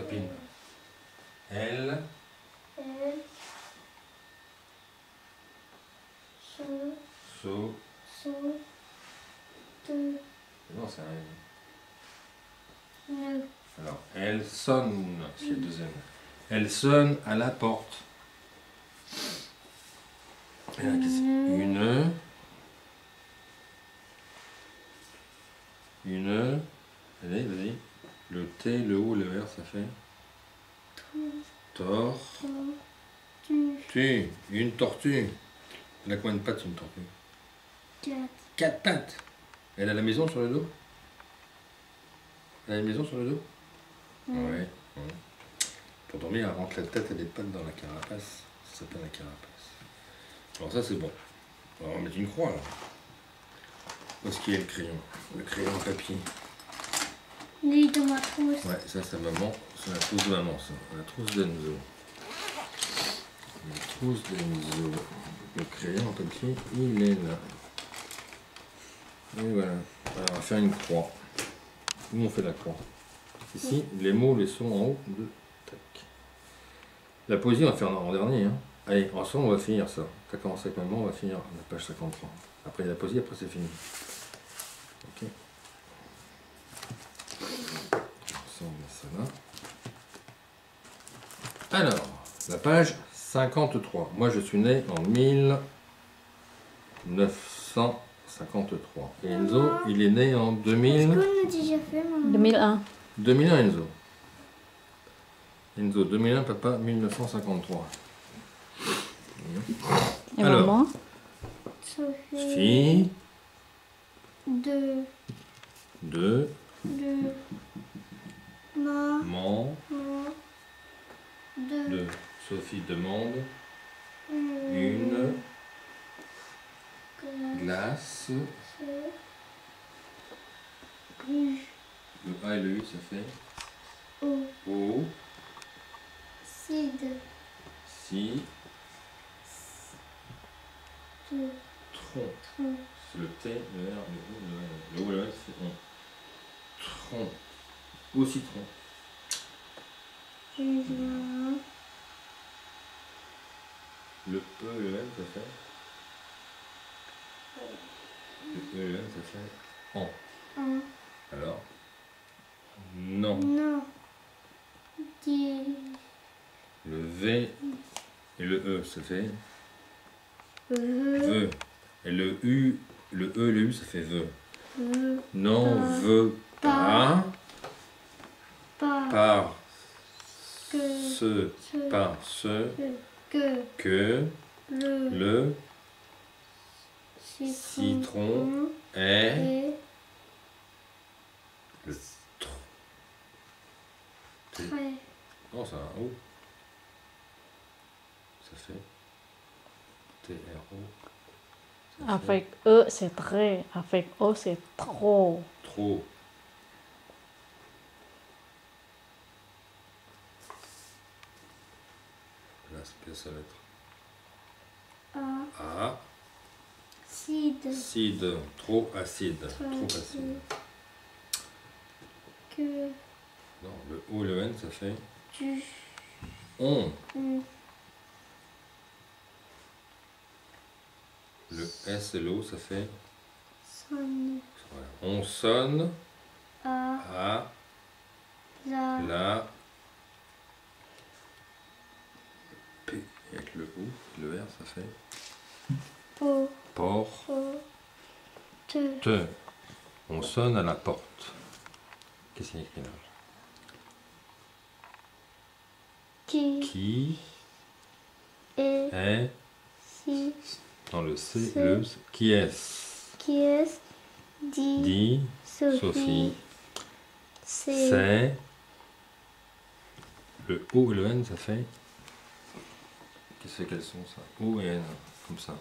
copine. Elle. Elle. So. De. Non, c'est un Ne. Alors, elle sonne, c'est le deuxième. Elle sonne à la porte. Et là, une. Allez, vas-y. Le T, le O, le R, ça fait. Tor. Tu. Une tortue. Elle a combien de pattes, une tortue? 4 pattes. Elle a la maison sur le dos? Elle a une maison sur le dos? Ouais. Pour dormir, elle rentre la tête et les pattes dans la carapace. Ça s'appelle la carapace. Alors ça, c'est bon. Alors, on va mettre une croix, là. Où est-ce qu'il y a le crayon? Le crayon papier. Lui de ma trousse. Ouais, ça, c'est maman. C'est la trousse de maman, ça. La trousse d'Enzo. La trousse d'Enzo. Le crayon papier, il est là. Et voilà. Alors, on va faire une croix. Où on fait la croix? Ici, les mots, les sons en haut de tac. La poésie, on va faire en dernier. Hein. Allez, ensemble, on va finir ça. Tu as commencé avec maman, on va finir la page 53. Après, il y a la poésie, après, c'est fini. Ok. Ça, on met ça là. Alors, la page 53. Moi, je suis né en 1953. Et Enzo, il est né en 2000. Est-ce qu'on a déjà fait, maman? 2001. 2001, Enzo. Enzo, 2001, papa, 1953. Et Alors, maman? Sophie. De. Man. De. Sophie demande une glace. Le A et le U, ça fait O. Cid. Si. De. Tronc. C'est le T, le R, le O, le N. Le O et le N, c'est on. Tronc. Au citron. Le E et le N, ça fait. Le E et le N, ça fait en. Alors. Non. Non. Le V et le E, ça fait. Veut. Et le U, le E et le U, ça fait veut. Non, veut pas. Par ce que le citron est le très. Non, c'est un O. Ça fait T-R-O. Avec E, c'est très. Avec O, c'est trop. Trop. Là, c'est sa lettre. A. Cid. Acide. Trop acide. Trop acide. Que. Non, le O et le N, ça fait. Tu. On. Le S et l'O, ça fait. Sonne. Voilà. On sonne À. la P avec le O, le R, ça fait. Porte. On sonne à la porte. Qu'est-ce qu'il y a écrit là? Qui est Si. dans le C, le qui est-ce? Qui est-ce? Dit Sophie. C'est le O et le N, ça fait. Qu'est-ce que c'est, quels sont ça? O et N, comme ça.